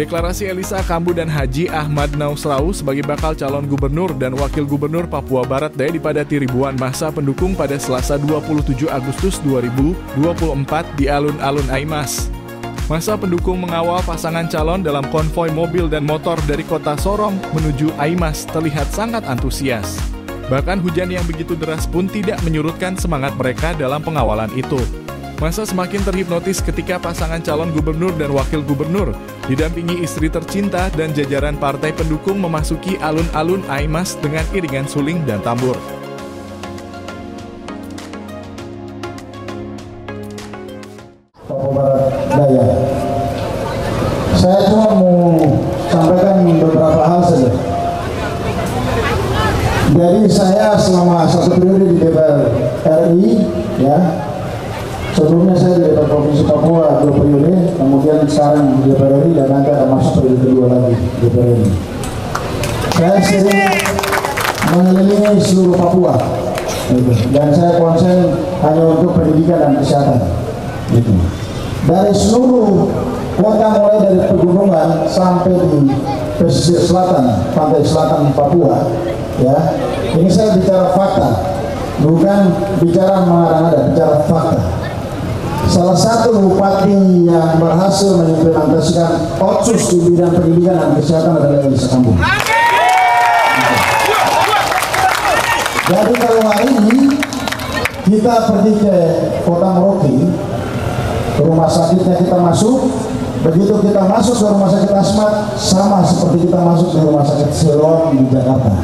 Deklarasi Elisa Kambu dan Haji Ahmad Nausrau sebagai bakal calon gubernur dan wakil gubernur Papua Barat Daya dipadati ribuan massa pendukung pada Selasa 27 Agustus 2024 di alun-alun Aimas. Massa pendukung mengawal pasangan calon dalam konvoi mobil dan motor dari kota Sorong menuju Aimas terlihat sangat antusias. Bahkan hujan yang begitu deras pun tidak menyurutkan semangat mereka dalam pengawalan itu. Massa semakin terhipnotis ketika pasangan calon gubernur dan wakil gubernur didampingi istri tercinta dan jajaran partai pendukung memasuki alun-alun Aimas dengan iringan suling dan tambur. Papua Barat Daya. Saya cuma mau sampaikan beberapa hal saja. Jadi saya selama 1 periode di DPR RI, ya. Sebelumnya saya di DPR Provinsi Papua 2 periode, kemudian sekarang di DPR RI dan nanti akan masuk periode kedua lagi di DPR RI. Saya sering mengelilingi seluruh Papua, gitu. Dan saya konsen hanya untuk pendidikan dan kesehatan. Gitu. Dari seluruh kota mulai dari pegunungan sampai di pesisir selatan, pantai selatan Papua, ya. Ini saya bicara fakta, bukan bicara mengada-ngada, bicara fakta. Salah satu bupati yang berhasil mengimplementasikan otsus di bidang pendidikan dan kesehatan adalah Elisa Kambu. Jadi kalau hari ini kita pergi ke Kota Merauke, ke rumah sakitnya kita masuk, begitu kita masuk ke rumah sakit Asmat, sama seperti kita masuk ke rumah sakit Siloam di Jakarta.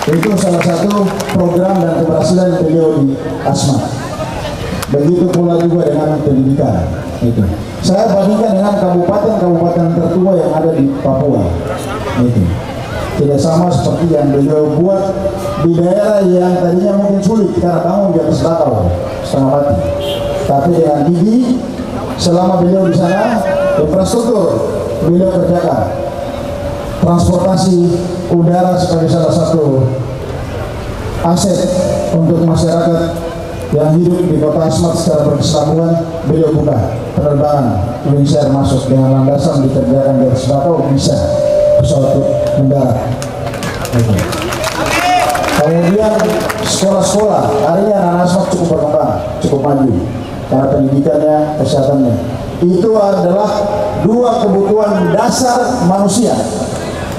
Itu salah satu program dan keberhasilan beliau di Asmat. Begitu pula juga dengan pendidikan. Itu. Saya bandingkan dengan kabupaten-kabupaten tertua yang ada di Papua. Itu. Tidak sama seperti yang beliau buat di daerah yang tadinya mungkin sulit karena bangun di atas bakau setengah mati. Tapi dengan gigi, selama beliau di sana, infrastruktur beliau kerjakan. Transportasi udara sebagai salah satu aset untuk masyarakat yang hidup di kota Asmat secara berkesinambungan, beliau buka penerbangan Wings Air masuk dengan landasan dikerjakan dari Sebakau bisa pesawat mendarat. Kemudian sekolah-sekolah, hari ini anak Asmat cukup berkembang, cukup maju karena pendidikannya, kesehatannya. Itu adalah 2 kebutuhan dasar manusia.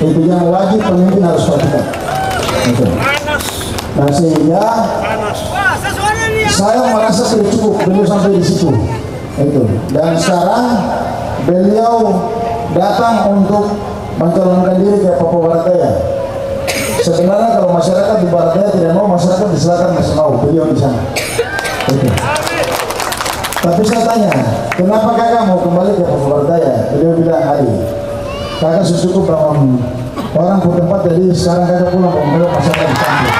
Itu yang wajib pemimpin harus perhatikan. Nah sehingga saya merasa tidak cukup beliau sampai di situ. Itu. Dan sekarang beliau datang untuk mencalonkan diri ke Papua Barat Daya. Sebenarnya kalau masyarakat di Barat Daya tidak mau, masyarakat di selatan masih mau, beliau di sana. Itu. Tapi saya tanya, kenapa kakak mau kembali ke Papua Barat Daya? Beliau bilang, Adi, kakak sudah cukup bangun orang ke tempat, jadi sekarang kakak pulang membawa masyarakat di kampung.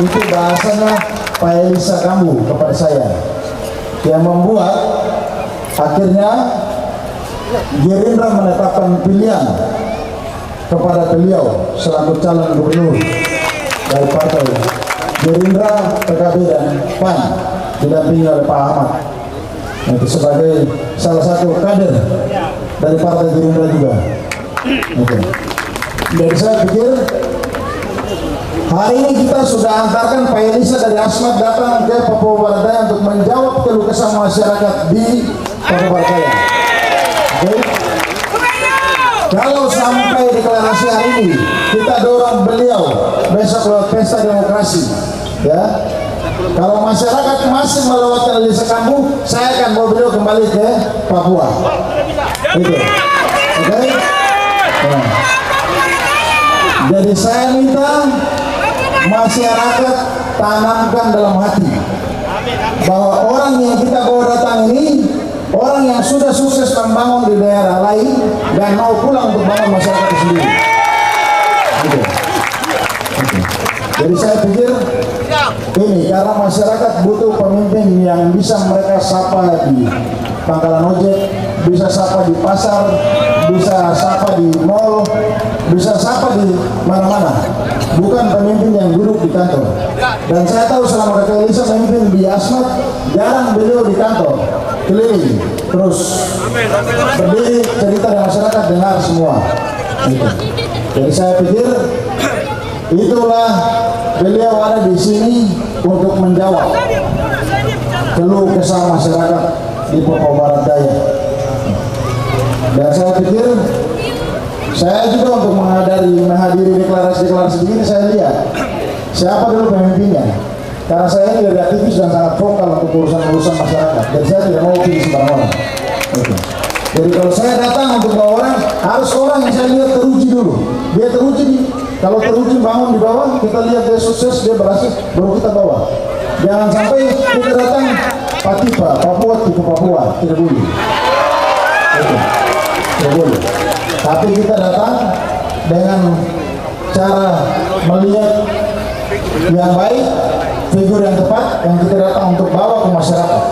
Itu bahasanya Pak Elisa Kambu kepada saya, yang membuat akhirnya Gerindra menetapkan pilihan kepada beliau selaku calon gubernur dari partai Gerindra, PKB dan PAN didampingi oleh Pak Ahmad. Itu sebagai salah satu kader dari partai Gerindra juga. Jadi saya pikir hari ini kita sudah antarkan Pak Elisa dari Asmat datang ke Papua Barat Daya untuk menjawab keluh kesah masyarakat di Papua Barat Daya. Kalau sampai deklarasi hari ini kita dorong beliau besok lewat pesta demokrasi, ya. Kalau masyarakat masih melewatkan Elisa Kambu, saya akan bawa beliau kembali ke Papua. Gitu. Oke? Nah. Jadi saya minta masyarakat tanamkan dalam hati bahwa orang yang kita bawa datang ini orang yang sudah sukses membangun di daerah lain dan mau pulang untuk bangun masyarakat sendiri. Gitu. Jadi saya pikir ini karena masyarakat butuh pemimpin yang bisa mereka sapa di pangkalan ojek, bisa sapa di pasar, bisa sapa di mall, bisa sapa di mana-mana. Bukan pemimpin yang duduk di kantor. Dan saya tahu selama Kakak Elisa memimpin di Asmat, jarang beliau di kantor, keliling, terus berdiri cerita dengan masyarakat, dengar semua. Gitu. Jadi saya pikir itulah beliau ada di sini untuk menjawab keluh kesah masyarakat di Papua Barat Daya. Dan saya pikir saya juga untuk menghadiri deklarasi-deklarasi begini, saya lihat siapa dulu pemimpinnya. Karena saya ini dari aktivis dan sangat vokal untuk urusan-urusan masyarakat. Dan saya tidak mau pilih sembarang orang. Jadi kalau saya datang untuk bawa orang, harus orang yang saya lihat teruji dulu. Dia teruji, kalau teruji bangun di bawah, kita lihat dia sukses, dia berhasil, baru kita bawa. Jangan sampai kita datang Patipa, Papua, tipe Papua, tidak boleh. Tidak boleh. Tapi kita datang dengan cara melihat yang baik, figur yang tepat, yang kita datang untuk bawa ke masyarakat.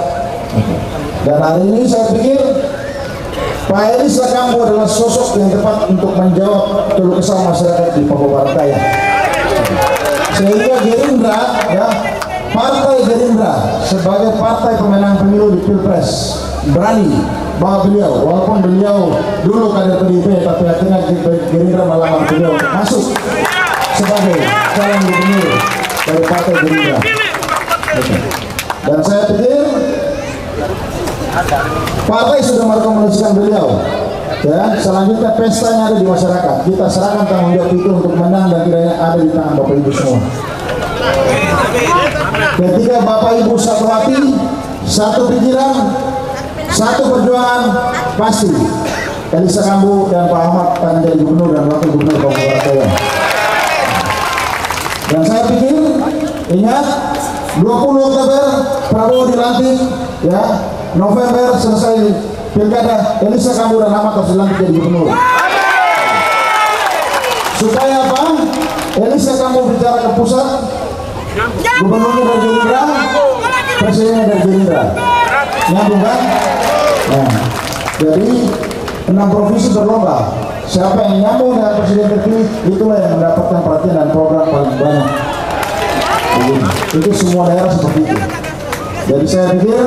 Dan hari ini saya pikir Pak Elisa Kambu adalah sosok yang tepat untuk menjawab keluh kesah masyarakat di Papua Barat Daya. Sehingga Gerindra, ya, Partai Gerindra sebagai partai pemenang pemilu di Pilpres berani bahwa beliau, walaupun beliau dulu kader PDIP, tapi akhirnya Gerindra melamar beliau masuk sebagai calon gubernur dari Partai Gerindra. Dan saya pikir partai sudah merekomendasikan beliau. Ya, selanjutnya pestanya ada di masyarakat. Kita serahkan tanggung jawab itu untuk menang dan kiranya ada di tangan Bapak Ibu semua. Ketika Bapak Ibu satu hati, satu pikiran, satu perjuangan, pasti Elisa Kambu dan Pak Ahmad akan menjadi gubernur dan wakil gubernur Papua Barat Daya. Dan saya pikir, ingat 20 Oktober Prabowo dilantik, ya, November selesai pilkada, Elisa Kambu dan Ahmad harus dilantik jadi gubernur. Supaya apa? Elisa Kambu bicara ke pusat, gubernurnya dari Gerindra, presidennya dari Gerindra. Nyambung kan? Nah, jadi 6 provinsi berlomba. Siapa yang nyambung dengan presiden terpilih, itulah yang mendapatkan perhatian dan program paling banyak. Jadi, itu semua daerah seperti itu. Jadi saya pikir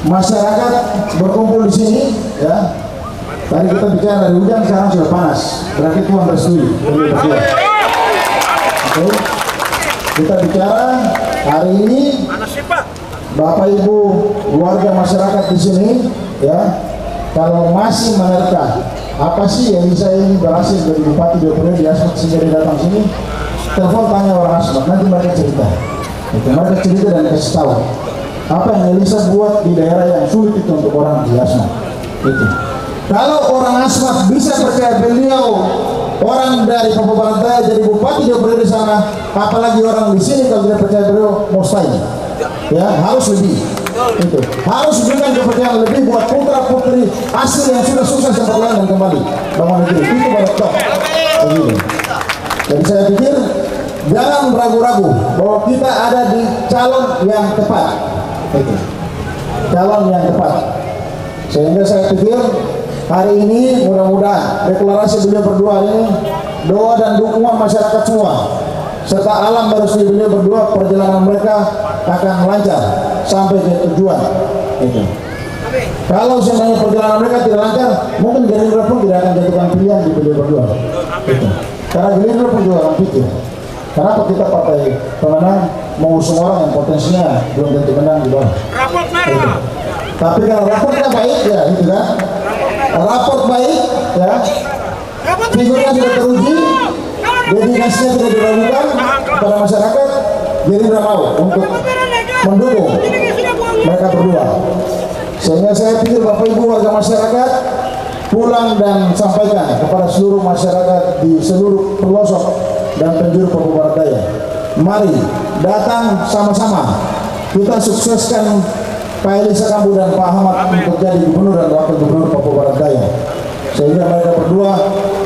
masyarakat berkumpul di sini, ya. Tadi kita bicara dari hujan, sekarang sudah panas. Berarti Tuhan restui. Oke. Kita bicara hari ini, Bapak Ibu warga masyarakat di sini, ya, kalau masih menerka apa sih yang bisa ini berhasil dari Bupati Dua di Asmat sehingga dia datang sini, telepon tanya orang Asmat, nanti mereka cerita. Mereka cerita dan kasih tahu apa yang Elisa buat di daerah yang sulit itu untuk orang di Asmat. Itu. Kalau orang Asmat bisa percaya beliau, orang dari Papua Barat Daya jadi Bupati Dua di sana, apalagi orang di sini kalau tidak percaya beliau, mustahil. Ya, harus lebih. Itu harus berikan kepercayaan lebih buat putra putri asli yang sudah sukses dan berlalu kembali bangun negeri. Itu baru top. Jadi saya pikir jangan ragu-ragu bahwa kita ada di calon yang tepat. Itu. Calon yang tepat. Sehingga saya pikir hari ini mudah-mudahan deklarasi beliau berdua ini doa dan dukungan masyarakat semua serta alam merestui beliau berdua, perjalanan mereka akan lancar sampai ke tujuan. Itu. Kalau seandainya perjalanan mereka tidak lancar, mungkin Gerindra pun tidak akan jatuhkan pilihan di beliau berdua. Itu. Karena Gerindra pun juga akan pikir, kenapa kita partai pemenang mengusung orang yang potensinya belum tentu menang di bawah. Raport merah. Tapi kalau raportnya baik, ya itu kan. Raport baik, ya. Figurnya sudah teruji, dedikasinya tidak diragukan kepada masyarakat, Gerindra mau untuk mendukung mereka berdua. Sehingga saya pikir Bapak Ibu warga masyarakat pulang dan sampaikan kepada seluruh masyarakat di seluruh pelosok dan penjuru Papua Barat Daya. Mari datang sama-sama kita sukseskan Pak Elisa Kambu dan Pak Ahmad untuk jadi gubernur dan wakil gubernur Papua Barat Daya. Sehingga mereka berdua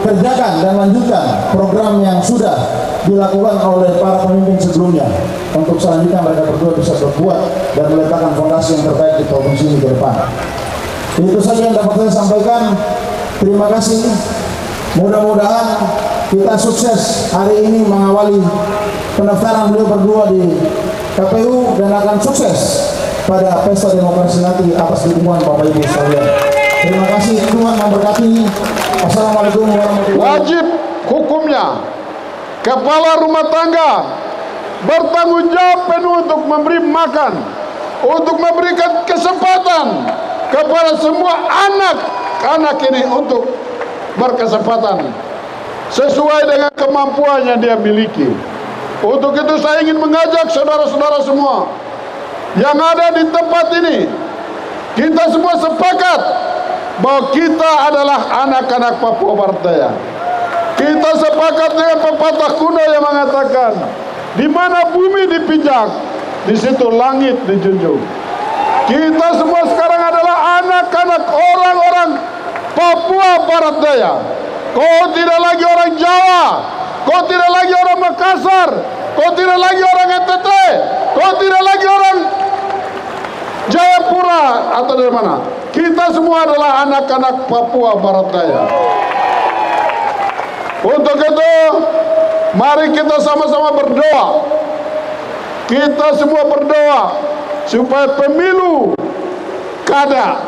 kerjakan dan lanjutkan program yang sudah dilakukan oleh para pemimpin sebelumnya. Untuk selanjutnya mereka berdua bisa berbuat dan meletakkan fondasi yang terbaik di provinsi ini ke depan. Itu saja yang dapat saya sampaikan. Terima kasih. Mudah-mudahan kita sukses hari ini mengawali pendaftaran beliau berdua di KPU dan akan sukses pada pesta demokrasi nanti atas dukungan Bapak Ibu sekalian. Terima kasih, Tuhan memberkati. Assalamualaikum warahmatullahi wabarakatuh. Wajib hukumnya kepala rumah tangga bertanggung jawab penuh untuk memberi makan, untuk memberikan kesempatan kepada semua anak-anak ini untuk berkesempatan sesuai dengan kemampuan yang dia miliki. Untuk itu saya ingin mengajak saudara-saudara semua yang ada di tempat ini, kita semua sepakat bahwa kita adalah anak-anak Papua Barat Daya. Kita sepakat dengan pepatah kuno yang mengatakan, di mana bumi dipijak, di situ langit dijunjung. Kita semua sekarang adalah anak-anak orang-orang Papua Barat Daya. Kau tidak lagi orang Jawa, kau tidak lagi orang Makassar, kau tidak lagi orang NTT, kau tidak lagi orang Jayapura atau dari mana. Kita semua adalah anak-anak Papua Barat Daya. Untuk itu, mari kita sama-sama berdoa. Kita semua berdoa supaya pemilu kada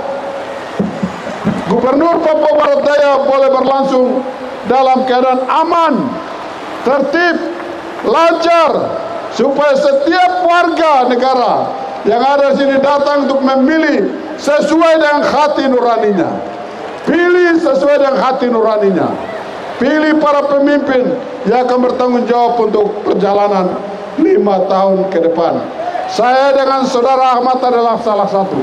Gubernur Papua Barat Daya boleh berlangsung dalam keadaan aman, tertib, lancar, supaya setiap warga negara yang ada di sini datang untuk memilih sesuai dengan hati nuraninya. Pilih sesuai dengan hati nuraninya. Pilih para pemimpin yang akan bertanggung jawab untuk perjalanan 5 tahun ke depan. Saya dengan saudara Ahmad adalah salah satu,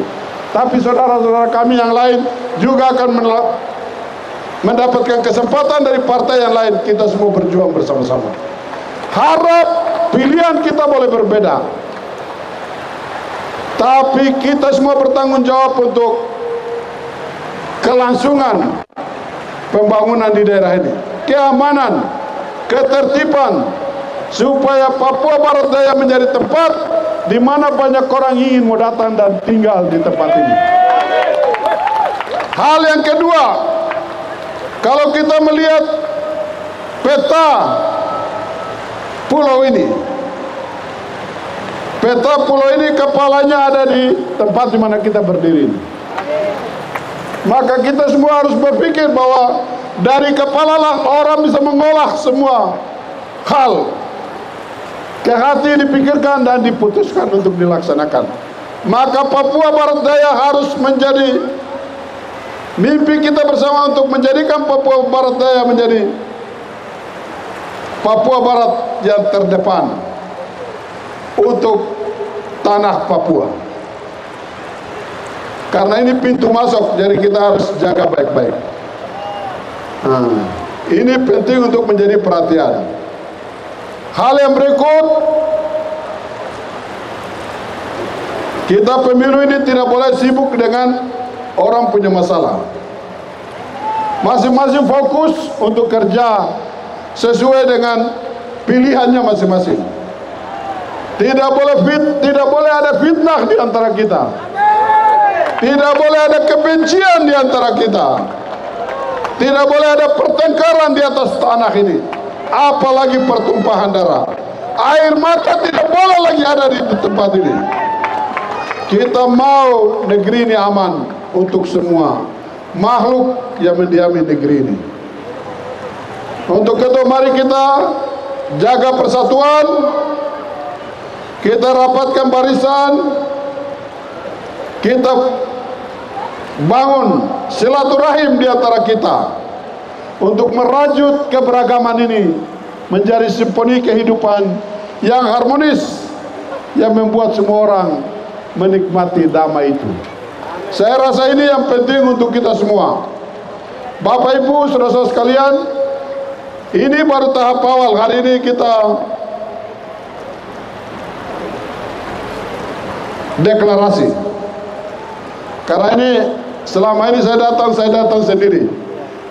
tapi saudara-saudara kami yang lain juga akan mendapatkan kesempatan dari partai yang lain. Kita semua berjuang bersama-sama. Harap pilihan kita boleh berbeda, tapi kita semua bertanggung jawab untuk kelangsungan pembangunan di daerah ini, keamanan, ketertiban, supaya Papua Barat Daya menjadi tempat di mana banyak orang ingin mau datang dan tinggal di tempat ini. Hal yang kedua, kalau kita melihat peta pulau ini, kepalanya ada di tempat di mana kita berdiri. Maka kita semua harus berpikir bahwa dari kepala lah orang bisa mengolah semua hal. Ke hati dipikirkan dan diputuskan untuk dilaksanakan. Maka Papua Barat Daya harus menjadi mimpi kita bersama untuk menjadikan Papua Barat Daya menjadi Papua Barat yang terdepan untuk tanah Papua. Karena ini pintu masuk, jadi kita harus jaga baik-baik. Ini penting untuk menjadi perhatian. Hal yang berikut, kita pemilu ini tidak boleh sibuk dengan orang punya masalah. Masing-masing fokus untuk kerja sesuai dengan pilihannya masing-masing. Tidak boleh ada fitnah di antara kita. Tidak boleh ada kebencian di antara kita. Tidak boleh ada pertengkaran di atas tanah ini. Apalagi pertumpahan darah. Air mata tidak boleh lagi ada di tempat ini. Kita mau negeri ini aman untuk semua makhluk yang mendiami negeri ini. Untuk itu mari kita jaga persatuan. Kita rapatkan barisan. Kita bangun silaturahim di antara kita untuk merajut keberagaman ini menjadi simfoni kehidupan yang harmonis, yang membuat semua orang menikmati damai itu. Saya rasa ini yang penting untuk kita semua. Bapak Ibu, saudara-saudara sekalian, ini baru tahap awal. Hari ini kita deklarasi. Karena ini selama ini saya datang sendiri.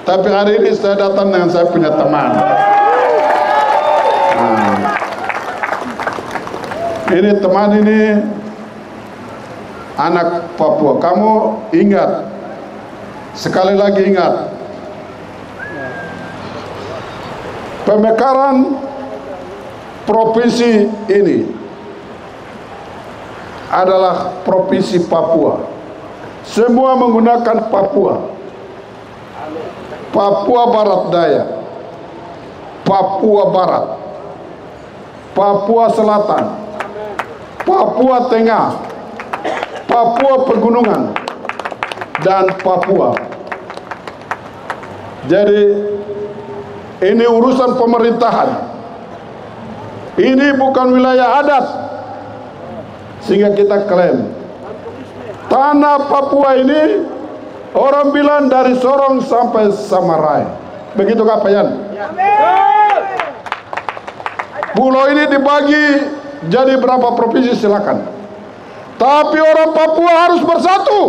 Tapi hari ini saya datang dengan saya punya teman. Ini teman ini anak Papua. Kamu ingat sekali lagi ingat, pemekaran provinsi ini adalah provinsi Papua. Semua menggunakan Papua. Papua Barat Daya, Papua Barat, Papua Selatan, Papua Tengah, Papua Pegunungan, dan Papua. Jadi ini urusan pemerintahan. Ini bukan wilayah adat, sehingga kita klaim tanah Papua ini, orang bilang dari Sorong sampai Samarai. Begitu Pak Payan? Pulau ini dibagi jadi berapa provinsi silakan. Tapi orang Papua harus bersatu.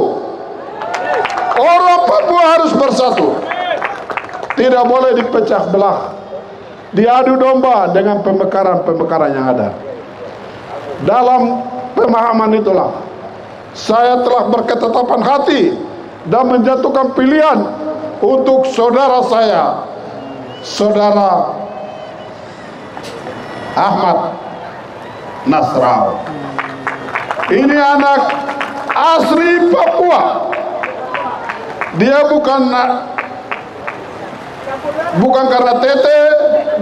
Orang Papua harus bersatu. Tidak boleh dipecah belah, diadu domba dengan pemekaran-pemekaran yang ada. Dalam pemahaman itulah saya telah berketetapan hati dan menjatuhkan pilihan untuk saudara saya, Saudara Ahmad Nasrau. Ini anak asli Papua. Dia bukan karena tete,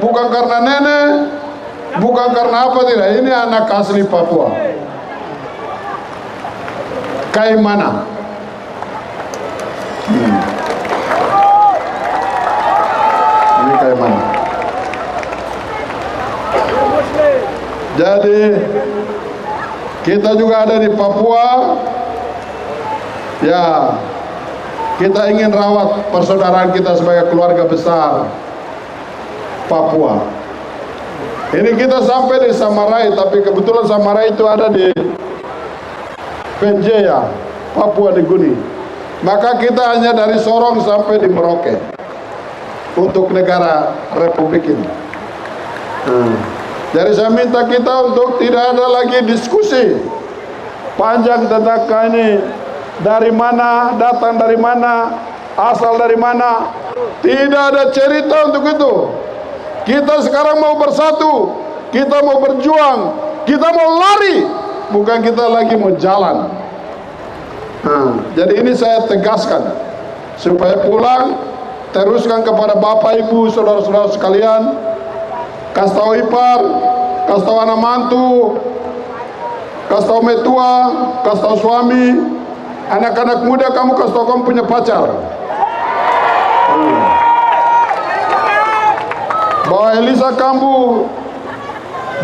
bukan karena nenek, bukan karena apa, tidak. Ini anak asli Papua. Kayak mana? Ini kayak mana? Jadi kita juga ada di Papua. Ya, kita ingin rawat persaudaraan kita sebagai keluarga besar Papua. Ini kita sampai di Samarai, tapi kebetulan Samarai itu ada di Penjaya, Papua di Guni. Maka kita hanya dari Sorong sampai di Merauke untuk negara Republik ini. Jadi saya minta kita untuk tidak ada lagi diskusi panjang tentang ini. Dari mana, datang dari mana, asal dari mana. Tidak ada cerita untuk itu. Kita sekarang mau bersatu, kita mau berjuang, kita mau lari, bukan kita lagi mau jalan. Jadi ini saya tegaskan supaya pulang teruskan kepada Bapak Ibu saudara-saudara sekalian, kasih tahu ipar, kasih tahu anak mantu, kasih tahu metua, kasih tahu suami. Anak-anak muda, kamu kasih tahu kamu punya pacar. Bahwa Elisa Kambu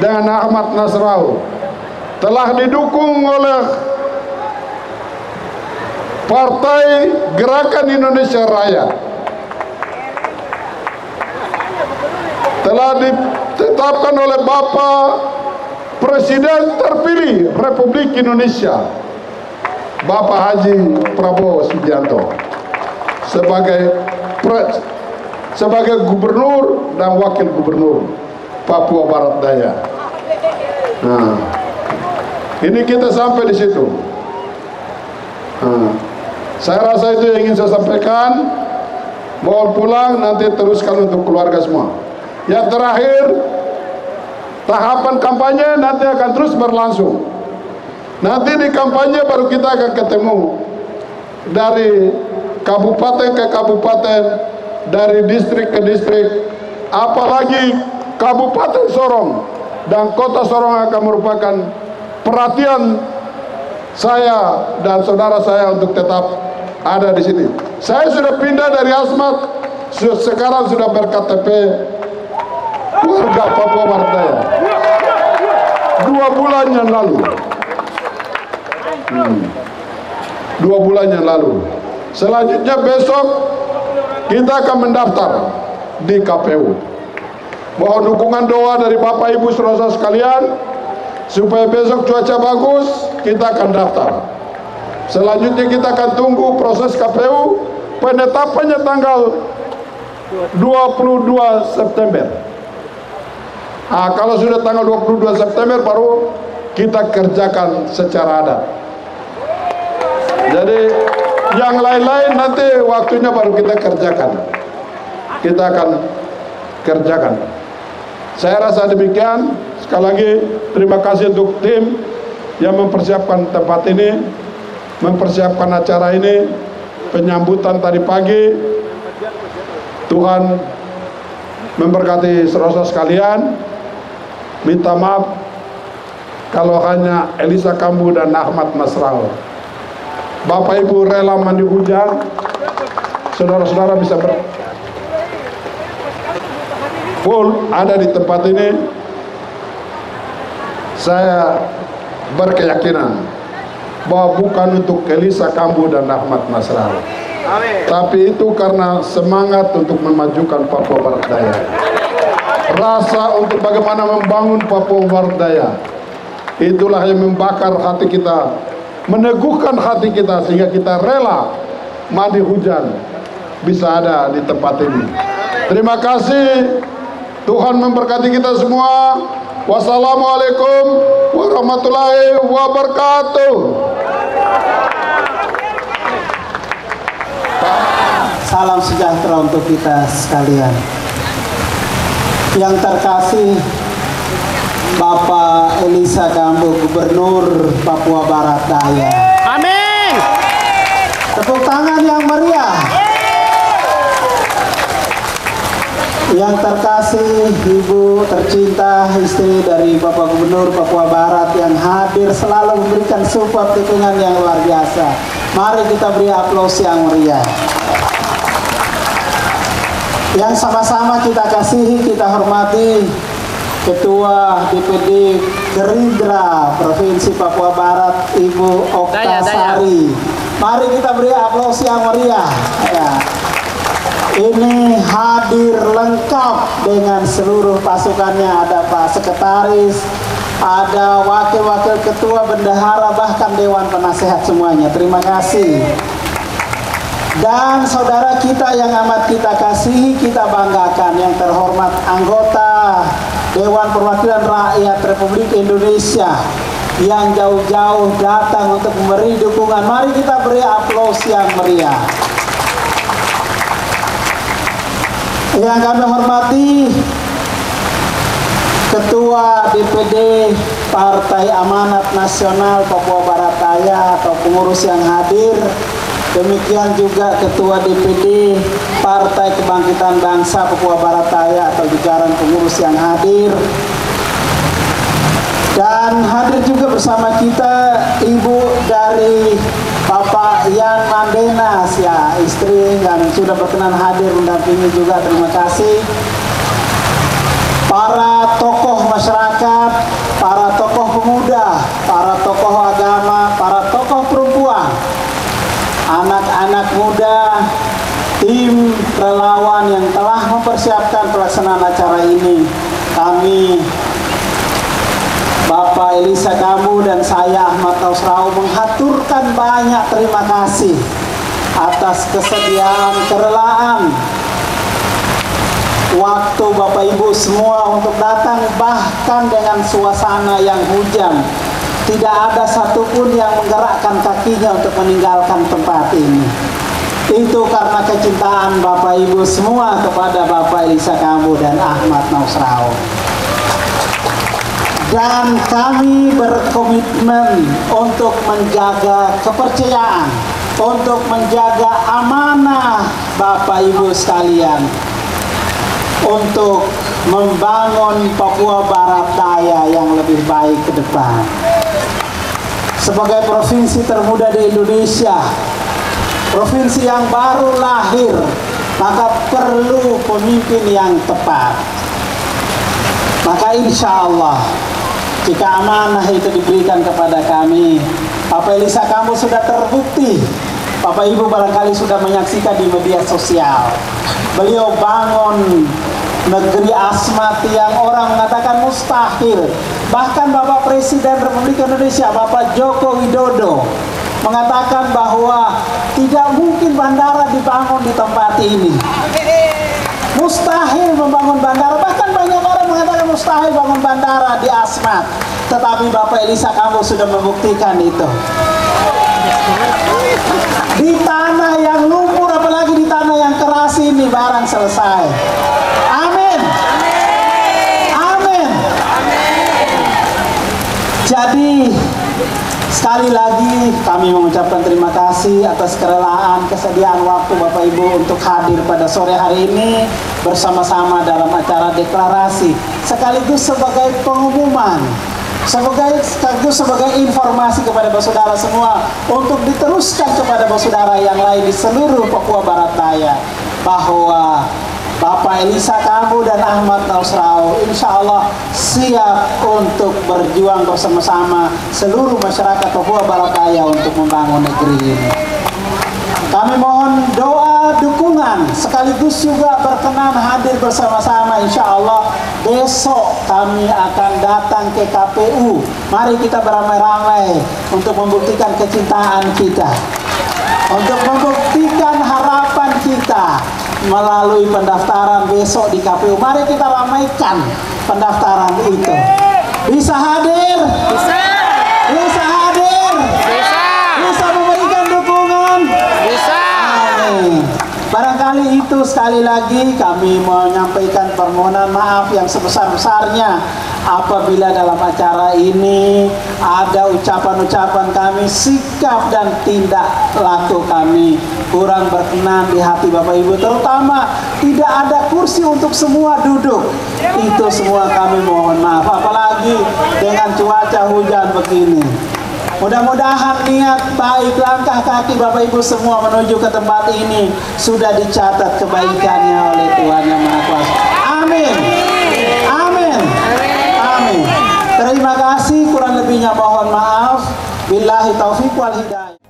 dan Ahmad Nasrau telah didukung oleh Partai Gerakan Indonesia Raya, telah ditetapkan oleh Bapak Presiden terpilih Republik Indonesia, Bapak Haji Prabowo Subianto, sebagai gubernur dan wakil gubernur Papua Barat Daya. Ini kita sampai di situ. Saya rasa itu yang ingin saya sampaikan. Mohon pulang, nanti teruskan untuk keluarga semua. Yang terakhir, tahapan kampanye nanti akan terus berlangsung. Nanti di kampanye baru kita akan ketemu dari kabupaten ke kabupaten, dari distrik ke distrik, apalagi Kabupaten Sorong dan Kota Sorong akan merupakan perhatian saya dan saudara saya untuk tetap ada di sini. Saya sudah pindah dari Asmat, sekarang sudah berKTP warga Papua Barat Daya 2 bulan yang lalu. 2 bulan yang lalu. Selanjutnya besok kita akan mendaftar di KPU. Mohon dukungan doa dari Bapak Ibu saudara sekalian supaya besok cuaca bagus, kita akan daftar. Selanjutnya kita akan tunggu proses KPU, penetapannya tanggal 22 September. Kalau sudah tanggal 22 September baru kita kerjakan secara adat. Jadi yang lain-lain nanti waktunya baru kita kerjakan. Kita akan kerjakan. Saya rasa demikian. Sekali lagi terima kasih untuk tim yang mempersiapkan tempat ini, mempersiapkan acara ini, penyambutan tadi pagi. Tuhan memberkati saudara sekalian. Minta maaf kalau hanya Elisa Kambu dan Ahmad Nasrallah. Bapak Ibu rela mandi hujan, saudara-saudara bisa full ada di tempat ini. Saya berkeyakinan bahwa bukan untuk Elisa Kambu dan Ahmad Nasrallah, tapi itu karena semangat untuk memajukan Papua Barat Daya, rasa untuk bagaimana membangun Papua Barat Daya. Itulah yang membakar hati kita, meneguhkan hati kita, sehingga kita rela mandi hujan bisa ada di tempat ini. Terima kasih. Tuhan memberkati kita semua. Wassalamualaikum warahmatullahi wabarakatuh. Salam sejahtera untuk kita sekalian. Yang terkasih Bapak Elisa Kambu, Gubernur Papua Barat Daya. Amin. Tepuk tangan yang meriah. Yang terkasih Ibu tercinta, istri dari Bapak Gubernur Papua Barat yang hadir selalu memberikan support dukungan yang luar biasa. Mari kita beri aplaus yang meriah. Yang sama-sama kita kasihi, kita hormati Ketua DPD Gerindra Provinsi Papua Barat, Ibu Oktasari. Mari kita beri aplaus yang meriah. Ya. Ini hadir lengkap dengan seluruh pasukannya. Ada Pak Sekretaris, ada wakil-wakil ketua, bendahara, bahkan Dewan Penasehat semuanya. Terima kasih. Dan saudara kita yang amat kita kasihi, kita banggakan, yang terhormat anggota Dewan Perwakilan Rakyat Republik Indonesia yang jauh-jauh datang untuk memberi dukungan. Mari kita beri aplaus yang meriah. Yang kami hormati Ketua DPD Partai Amanat Nasional Papua Barat Daya atau pengurus yang hadir. Demikian juga Ketua DPD Partai Kebangkitan Bangsa Papua Barat Daya atau jajaran pengurus yang hadir. Dan hadir juga bersama kita Ibu dari Bapak Yan Mandenas, ya, istri yang sudah berkenan hadir mendampingi juga. Terima kasih. Para tokoh masyarakat, para tokoh pemuda, para tokoh agama, para tokoh perempuan, anak-anak muda, tim relawan yang telah mempersiapkan pelaksanaan acara ini. Kami, Bapak Elisa Kambu dan saya Ahmad Nasrallah, menghaturkan banyak terima kasih atas kesediaan, kerelaan waktu Bapak Ibu semua untuk datang, bahkan dengan suasana yang hujan. Tidak ada satupun yang menggerakkan kakinya untuk meninggalkan tempat ini. Itu karena kecintaan Bapak Ibu semua kepada Bapak Elisa Kambu dan Ahmad Nasrallah. Dan kami berkomitmen untuk menjaga kepercayaan, untuk menjaga amanah Bapak Ibu sekalian, untuk membangun Papua Barat Daya yang lebih baik ke depan. Sebagai provinsi termuda di Indonesia, provinsi yang baru lahir, maka perlu pemimpin yang tepat. Maka insya Allah, jika amanah itu diberikan kepada kami, Bapak Elisa Kambu sudah terbukti. Bapak Ibu barangkali sudah menyaksikan di media sosial. Beliau bangun negeri Asmat yang orang mengatakan mustahil. Bahkan Bapak Presiden Republik Indonesia, Bapak Joko Widodo, mengatakan bahwa tidak mungkin bandara dibangun di tempat ini. Mustahil membangun bandara. Bahkan banyak orang mengatakan mustahil bangun bandara di Asmat. Tetapi Bapak Elisa Kambu sudah membuktikan itu. Di tanah yang lumpur, apalagi di tanah yang keras ini barang selesai. Amin. Amin. Jadi sekali lagi kami mengucapkan terima kasih atas kerelaan, kesediaan waktu Bapak Ibu untuk hadir pada sore hari ini bersama-sama dalam acara deklarasi, sekaligus sebagai pengumuman, sekaligus sebagai informasi kepada saudara semua untuk diteruskan kepada saudara yang lain di seluruh Papua Barat Daya bahwa Bapak Elisa Kambu dan Ahmad Nausrau insya Allah siap untuk berjuang bersama-sama seluruh masyarakat Papua Barat Daya untuk membangun negeri ini. Kami mohon doa dukungan sekaligus juga berkenan hadir bersama-sama insya Allah. Besok kami akan datang ke KPU. Mari kita beramai-ramai untuk membuktikan kecintaan kita, untuk membuktikan harapan kita melalui pendaftaran besok di KPU. Mari kita ramaikan pendaftaran itu. Bisa hadir? Bisa. Bisa hadir? Bisa. Bisa memberikan dukungan? Bisa. Amin. Barangkali itu sekali lagi kami menyampaikan permohonan maaf yang sebesar-besarnya apabila dalam acara ini ada ucapan-ucapan kami, sikap dan tindak laku kami kurang berkenan di hati Bapak Ibu, terutama tidak ada kursi untuk semua duduk. Itu semua kami mohon maaf, apalagi dengan cuaca hujan begini. Mudah-mudahan niat baik langkah kaki Bapak Ibu semua menuju ke tempat ini sudah dicatat kebaikannya oleh Tuhan Yang Maha Kuasa. Amin. Amin. Amin. Terima kasih, kurang lebihnya mohon maaf. Billahi taufiq wal hidayah.